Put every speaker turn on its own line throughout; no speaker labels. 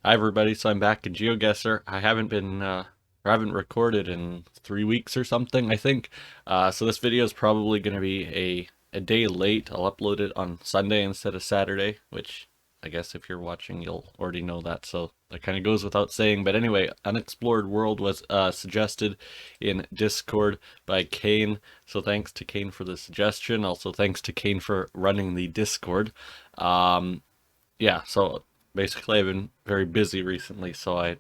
Hi everybody, so I'm back in GeoGuessr. I haven't been or haven't recorded in 3 weeks or something, I think. So this video is probably going to be a day late. I'll upload it on Sunday instead of Saturday, which I guess if you're watching you'll already know that, so that kind of goes without saying. But anyway, Unexplored World was suggested in Discord by Kane, so thanks to Kane for the suggestion. Also thanks to Kane for running the Discord. Yeah, so basically I've been very busy recently, so I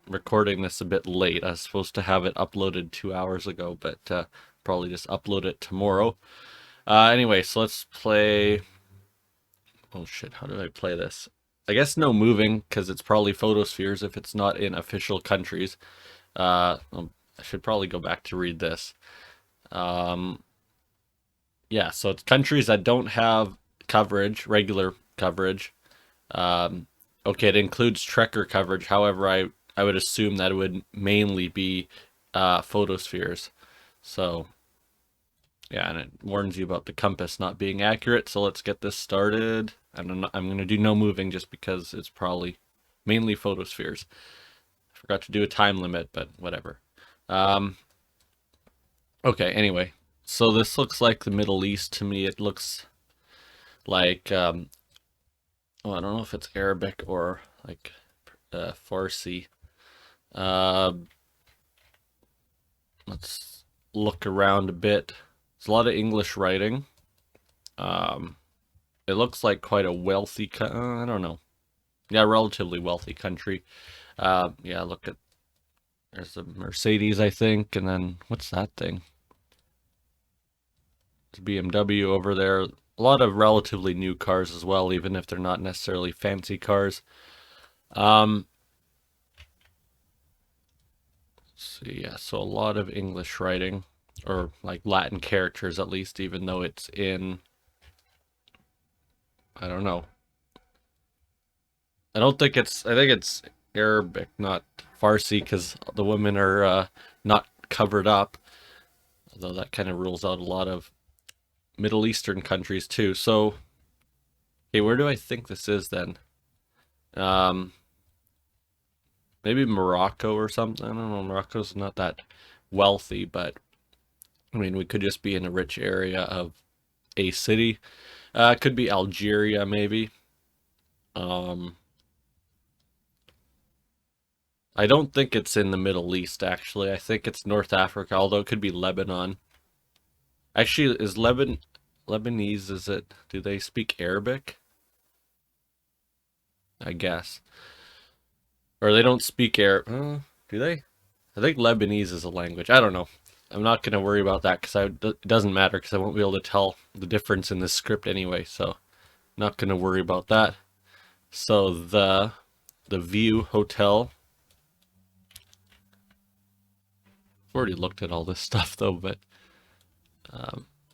recording this a bit late. I was supposed to have it uploaded 2 hours ago, but probably just upload it tomorrow. Anyway, so let's play. Oh shit, how do I play this? I guess no moving, because it's probably photospheres if it's not in official countries. I should probably go back to read this. Um, yeah, so it's countries that don't have coverage, regular coverage. Um, okay, it includes Trekker coverage. However, I would assume that it would mainly be photospheres. So, yeah, and it warns you about the compass not being accurate. So let's get this started. And I'm going to do no moving just because it's probably mainly photospheres. I forgot to do a time limit, but whatever. Um, okay, anyway. So this looks like the Middle East to me. It looks like oh, I don't know if it's Arabic or like Farsi. Uh, let's look around a bit. There's a lot of English writing. Um, it looks like quite a wealthy. I don't know. Yeah, relatively wealthy country. Yeah, look at there's a Mercedes, I think, and then what's that thing? There's BMW over there. A lot of relatively new cars as well, even if they're not necessarily fancy cars. Um, see, yeah, so a lot of English writing, or like Latin characters at least, even though it's in, I don't know. I think it's Arabic, not Farsi, because the women are not covered up, although that kind of rules out a lot of Middle Eastern countries too. So, okay, where do I think this is then? Um, maybe Morocco or something. I don't know. Morocco's not that wealthy, but I mean, we could just be in a rich area of a city. It could be Algeria, maybe. Um, I don't think it's in the Middle East, actually. I think it's North Africa, although it could be Lebanon. Actually, is Lebanese, is it? Do they speak Arabic? I guess. Or they don't speak Arab. Do they? I think Lebanese is a language. I don't know. I'm not going to worry about that because it doesn't matter because I won't be able to tell the difference in this script anyway. So, not going to worry about that. So the View Hotel. I've already looked at all this stuff though, but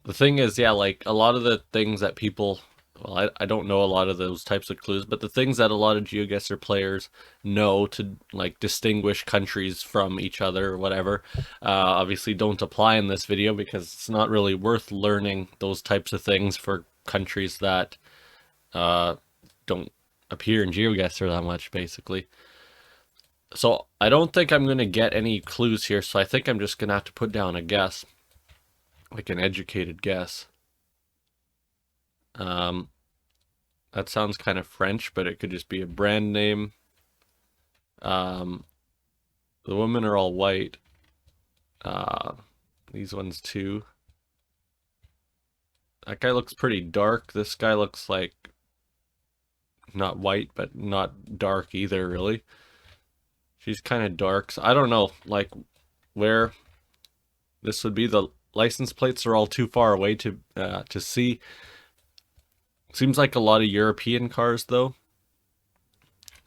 the thing is, yeah, like a lot of the things that people, well, I don't know a lot of those types of clues, but the things that a lot of GeoGuessr players know to like distinguish countries from each other or whatever, obviously don't apply in this video because it's not really worth learning those types of things for countries that uh, don't appear in GeoGuessr that much, basically. So I don't think I'm going to get any clues here, so I think I'm just going to have to put down a guess, like an educated guess. Um, that sounds kind of French, but it could just be a brand name. Um, the women are all white. Uh, these ones too. That guy looks pretty dark. This guy looks like not white, but not dark either, really. She's kind of dark. So I don't know, like where this would be. The license plates are all too far away to see. Seems like a lot of European cars though.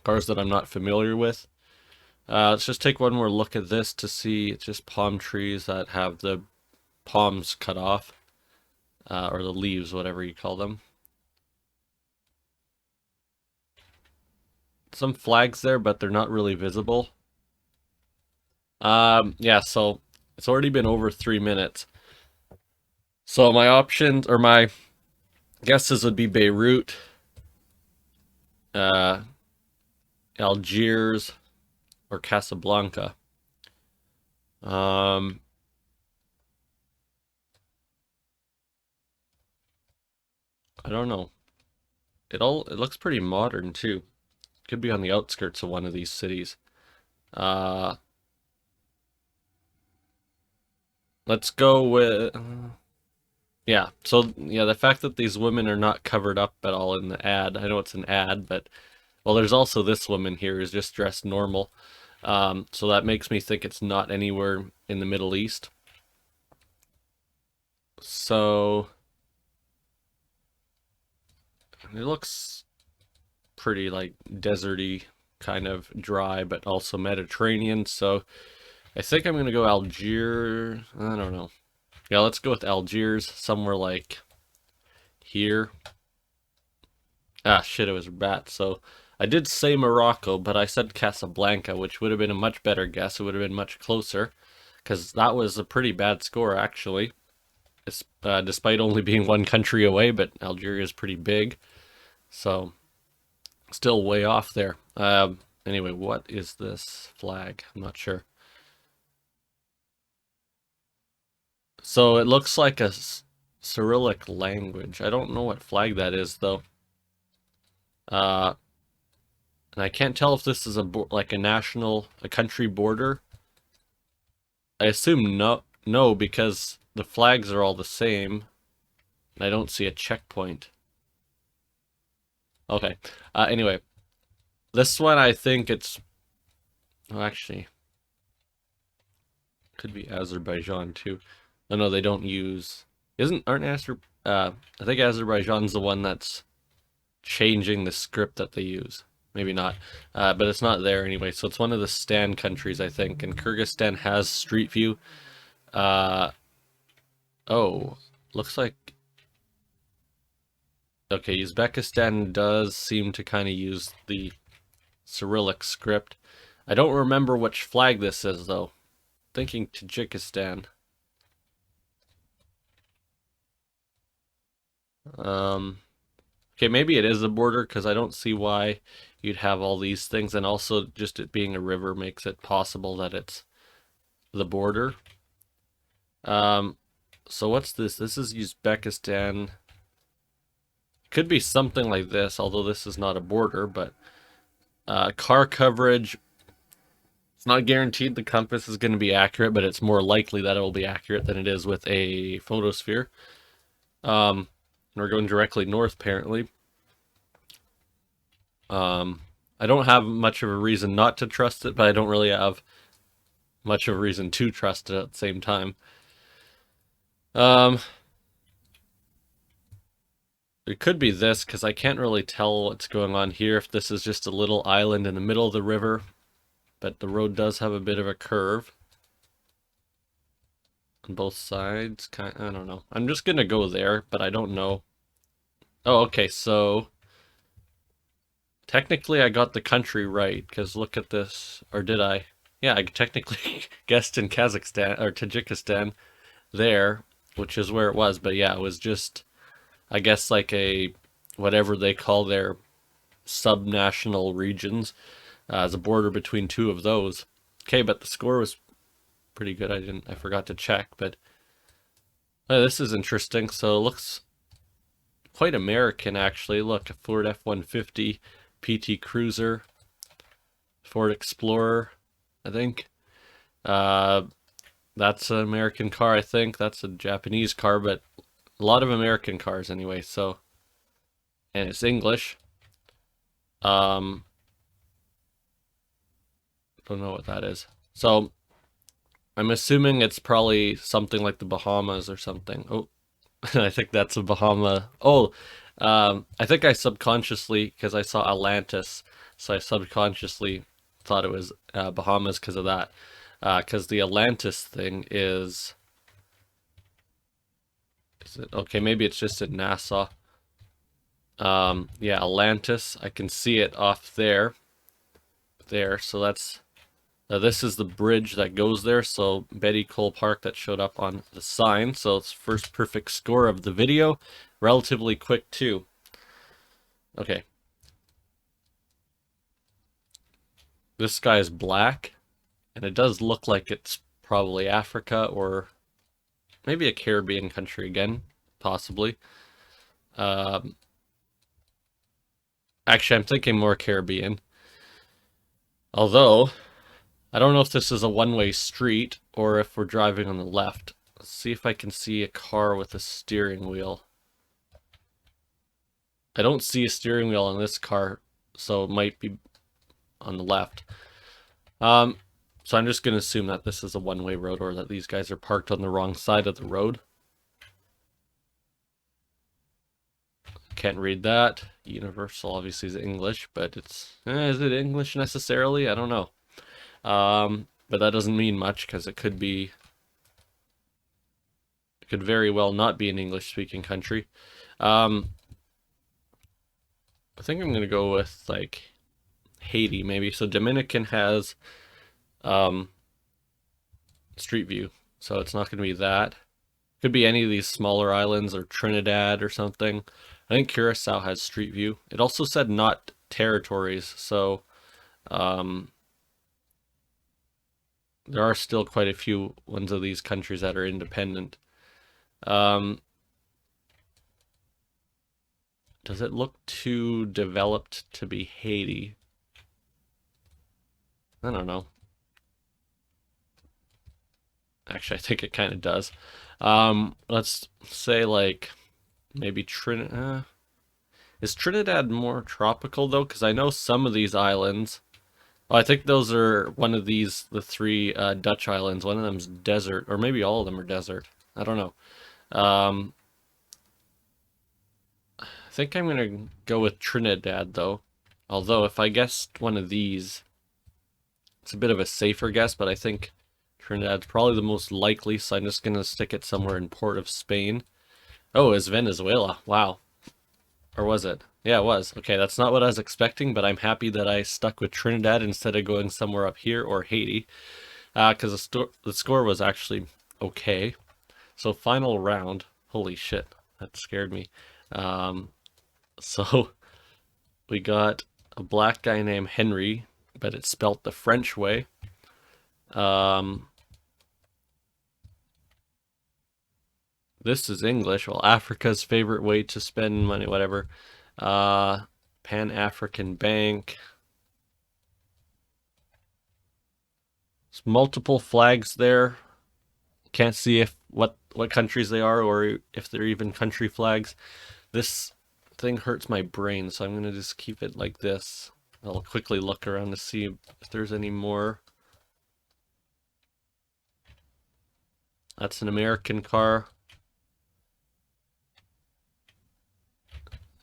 Cars that I'm not familiar with. Let's just take one more look at this to see. It's just palm trees that have the palms cut off, or the leaves, whatever you call them. Some flags there, but they're not really visible. Yeah, so it's already been over 3 minutes. So my options, or my guesses would be Beirut, uh, Algiers, or Casablanca. I don't know. It looks pretty modern too. Could be on the outskirts of one of these cities. Uh, let's go with yeah. So yeah, the fact that these women are not covered up at all in the ad. I know it's an ad, but well, there's also this woman here who's just dressed normal. So that makes me think it's not anywhere in the Middle East. So it looks pretty like deserty, kind of dry, but also Mediterranean. So I think I'm gonna go Algiers. I don't know. Yeah, let's go with Algiers, somewhere like here. Ah, shit, it was Rabat. So I did say Morocco, but I said Casablanca, which would have been a much better guess. It would have been much closer, because that was a pretty bad score, actually. Despite only being one country away, but Algeria is pretty big. So still way off there. Anyway, what is this flag? I'm not sure. So it looks like a Cyrillic language. I don't know what flag that is, though. Uh, and I can't tell if this is like a country border. I assume no, because the flags are all the same. And I don't see a checkpoint. Okay. Anyway, this one I think it's. Oh, actually, could be Azerbaijan too. Oh no, they don't use. Aren't I think Azerbaijan's the one that's changing the script that they use. Maybe not, but it's not there anyway. So it's one of the Stan countries, I think. And Kyrgyzstan has Street View. Uh, oh, looks like okay. Uzbekistan does seem to kind of use the Cyrillic script. I don't remember which flag this is though. Thinking Tajikistan. Okay, maybe it is a border because I don't see why you'd have all these things, and also just it being a river makes it possible that it's the border. Um, so what's this? This is Uzbekistan. Could be something like this, although this is not a border, but car coverage. It's not guaranteed the compass is going to be accurate, but it's more likely that it will be accurate than it is with a photosphere. We're going directly north, apparently. I don't have much of a reason not to trust it, but I don't really have much of a reason to trust it at the same time. It could be this, because I can't really tell what's going on here, if this is just a little island in the middle of the river, but the road does have a bit of a curve on both sides. I don't know. I'm just gonna go there, but I don't know. Oh, okay, so technically I got the country right, because look at this. Or did I? Yeah, I technically guessed in Kazakhstan, or Tajikistan there, which is where it was, but yeah, it was just, I guess, like a, whatever they call their subnational regions, as a border between two of those. Okay, but the score was pretty good. I forgot to check, but this is interesting. So it looks quite American, actually. Look, a Ford F-150, PT Cruiser, Ford Explorer, I think. That's an American car, I think. That's a Japanese car, but a lot of American cars anyway, so. And it's English. Don't know what that is. So, I'm assuming it's probably something like the Bahamas or something. Oh, I think that's a Bahama. Oh, I think I subconsciously, because I saw Atlantis, so I subconsciously thought it was Bahamas because of that. Because the Atlantis thing is it okay? Maybe it's just in Nassau. Yeah, Atlantis. I can see it off there. There, so that's this is the bridge that goes there. So Betty Cole Park, that showed up on the sign. So it's first perfect score of the video, relatively quick too. Okay. This sky is black, and it does look like it's probably Africa or maybe a Caribbean country again, possibly. Um, Actually, I'm thinking more Caribbean. Although, I don't know if this is a one-way street or if we're driving on the left. Let's see if I can see a car with a steering wheel. I don't see a steering wheel on this car, so it might be on the left. So I'm just going to assume that this is a one-way road or that these guys are parked on the wrong side of the road. Can't read that. Universal obviously is English, but it's... is it English necessarily? I don't know. But that doesn't mean much because it could be... It could very well not be an English-speaking country. I think I'm going to go with, like, Haiti, maybe. So Dominican has Street View, so it's not going to be that. Could be any of these smaller islands or Trinidad or something. I think Curacao has Street View. It also said not territories, so there are still quite a few ones of these countries that are independent. Does it look too developed to be Haiti? I don't know. Actually, I think it kind of does. Let's say like maybe Trinidad. Is Trinidad more tropical though? Because I know some of these islands. Oh, I think those are one of these, the three Dutch islands. One of them's desert, or maybe all of them are desert. I don't know. I think I'm gonna go with Trinidad though. Although if I guessed one of these, it's a bit of a safer guess, but I think Trinidad's probably the most likely, so I'm just gonna stick it somewhere in Port of Spain. Oh, it's Venezuela. Wow. Or was it? Yeah, it was. Okay, that's not what I was expecting, but I'm happy that I stuck with Trinidad instead of going somewhere up here or Haiti, because the score was actually okay. So final round. Holy shit, that scared me. So we got a black guy named Henry, but it's spelt the French way. This is English. Well, Africa's favorite way to spend money, whatever. Pan-African Bank. There's multiple flags there. Can't see if what countries they are or if they're even country flags. This thing hurts my brain, so I'm gonna just keep it like this. I'll quickly look around to see if there's any more. That's an American car.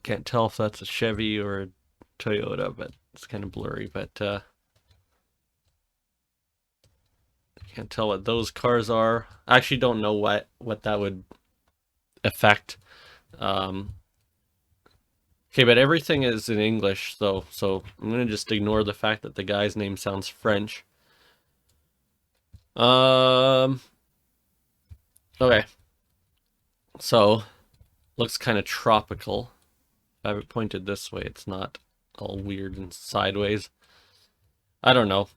Can't tell if that's a Chevy or a Toyota, but it's kind of blurry, but can't tell what those cars are. I actually don't know what that would affect. Okay, but everything is in English, though, so I'm gonna just ignore the fact that the guy's name sounds French. Okay. So, looks kind of tropical. If I have it pointed this way, it's not all weird and sideways. I don't know.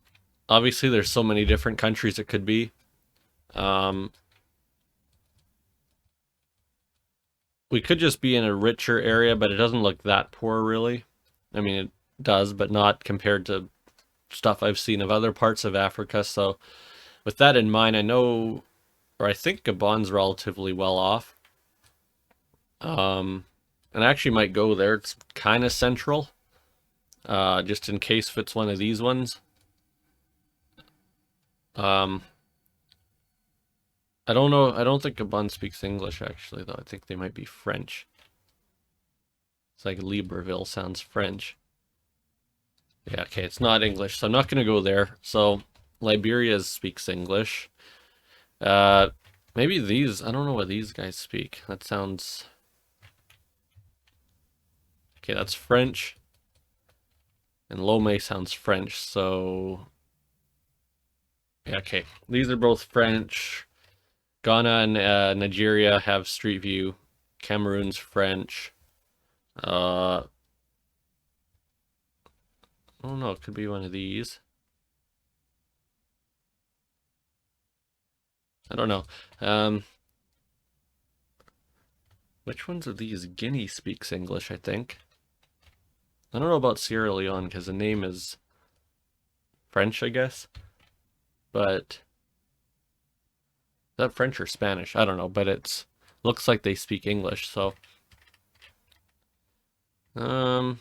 Obviously, there's so many different countries it could be. We could just be in a richer area, but it doesn't look that poor, really. I mean, it does, but not compared to stuff I've seen of other parts of Africa. So, with that in mind, I know, or I think Gabon's relatively well off. And I actually might go there. It's kind of central. Just in case if it's one of these ones. I don't know. I don't think Gabon speaks English, actually, though. I think they might be French. It's like Libreville sounds French. Yeah, okay, it's not English, so I'm not going to go there. So, Liberia speaks English. Maybe these, I don't know what these guys speak. That sounds... Okay, that's French. And Lome sounds French, so... Yeah, okay. These are both French. Ghana and Nigeria have Street View. Cameroon's French. I don't know, it could be one of these. I don't know. Which ones of these? Guinea speaks English, I think. I don't know about Sierra Leone because the name is French, I guess. But is that French or Spanish? I don't know, but it's looks like they speak English, so um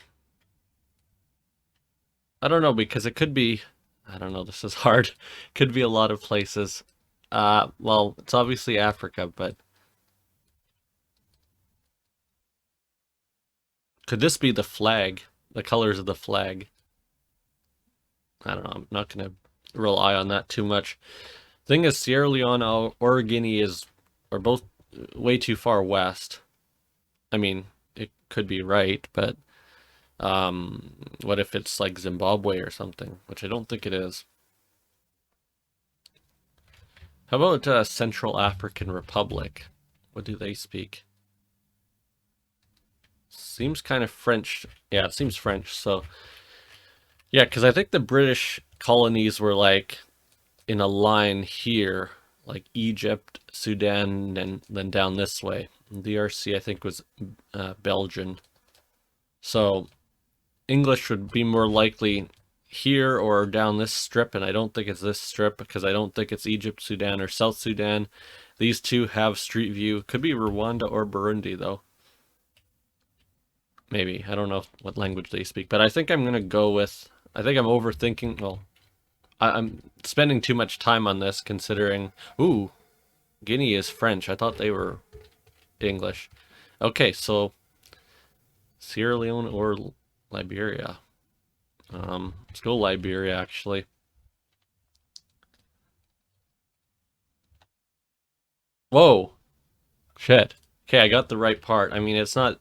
I don't know because it could be I don't know, this is hard. Could be a lot of places. Well, it's obviously Africa, but could this be the flag? The colors of the flag? I don't know. I'm not gonna rely on that too much. Thing is, Sierra Leone or Guinea are both way too far west. I mean, it could be right, but what if it's like Zimbabwe or something, which I don't think it is. How about Central African Republic? What do they speak? Seems kind of French. Yeah, it seems French. So, yeah, because I think the British colonies were like in a line here, like Egypt, Sudan, and then down this way. DRC, I think, was Belgian. So English would be more likely here or down this strip, and I don't think it's this strip because I don't think it's Egypt, Sudan, or South Sudan. These two have Street View. Could be Rwanda or Burundi, though. Maybe. I don't know what language they speak, but I think I'm going to go with... I think I'm overthinking... Well, I'm spending too much time on this considering... Ooh, Guinea is French. I thought they were English. Okay, so Sierra Leone or Liberia. Let's go Liberia, actually. Whoa! Shit. Okay, I got the right part. I mean, it's not...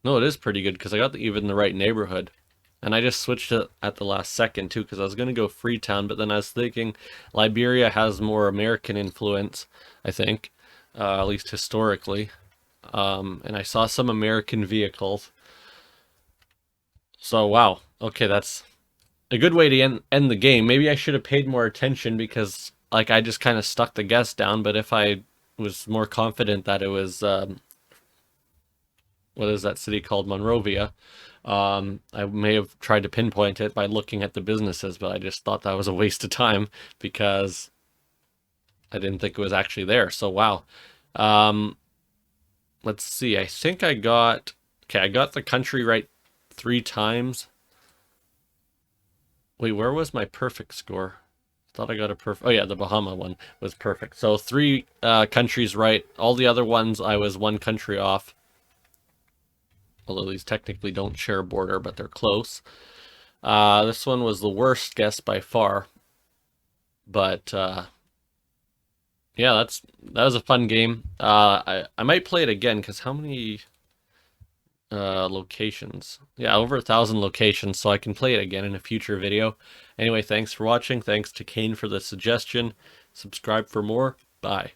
No, it is pretty good because I got even the right neighborhood. And I just switched it at the last second, too, because I was going to go Freetown, but then I was thinking Liberia has more American influence, I think, at least historically. And I saw some American vehicles. So, wow. Okay, that's a good way to end the game. Maybe I should have paid more attention because, like, I just kind of stuck the guess down, but if I was more confident that it was, what is that city called? Monrovia. I may have tried to pinpoint it by looking at the businesses, but I just thought that was a waste of time because I didn't think it was actually there. So, wow. Let's see. I think I got... Okay, I got the country right 3 times. Wait, where was my perfect score? Thought I got a perfect... Oh, yeah, the Bahama one was perfect. So 3 countries right. All the other ones, I was 1 country off. Although these technically don't share a border, but they're close. This one was the worst guess by far. But, yeah, that was a fun game. I might play it again, because how many locations? Yeah, over 1,000 locations, so I can play it again in a future video. Anyway, thanks for watching. Thanks to Kane for the suggestion. Subscribe for more. Bye.